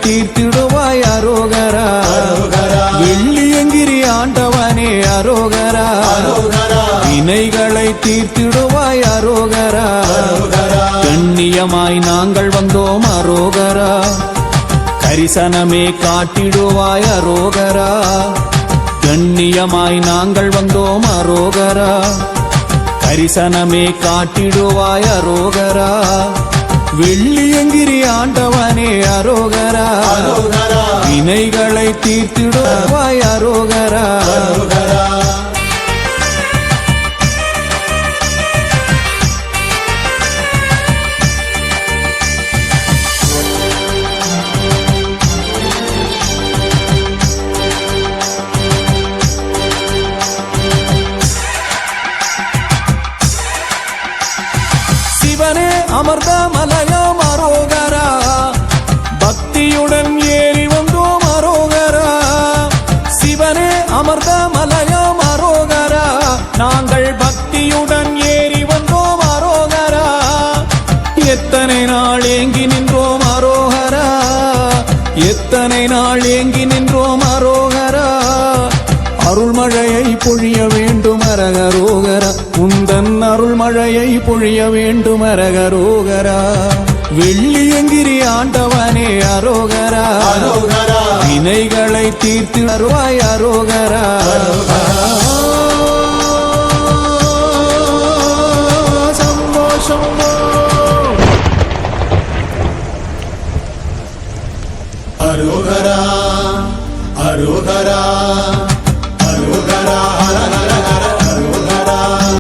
தீர்த்திடுவாய் அரோகரா. வெள்ளியங்கிரி ஆண்டவனே அரோகரா. வினைகளை தீர்த்திடுவாய் அரோகரா. கண்ணியமாய் நாங்கள் வந்தோம் அரோகரா. கரிசனமே காட்டிடுவாய் அரோகரா. கண்ணியமாய் நாங்கள் வந்தோம் அரோகரா. கரிசனமே காட்டிடுவாய் அரோகரா. வெள்ளியங்கிரி ஆண்டவனே அரோகரா. வினைகளை தீர்த்திடுவாய் அரோகரா. சிவனே அமர்ந்த மலையாம் அரோகரா. பக்தியுடன் ஏறி வந்தோம் அரோகரா. சிவனே அமர்ந்த மலையாம் அரோகரா. நாங்கள் பக்தியுடன் ஏறி வந்தோம் அரோகரா. எத்தனை நாள் ஏங்கி நின்றோம் அரோகரா. எத்தனை நாள் ஏங்கி நின்றோம் அரோகரா. அருள்மழையை பொழிய வேண்டும் அரகரோகரா. உந்தன் அருள்மழையை பொழிய வேண்டும் அரகரோகரா. வெள்ளியங்கிரி ஆண்டவனே அரோகரா. வினைகளை தீர்த்து வருவாய் அரோகரா.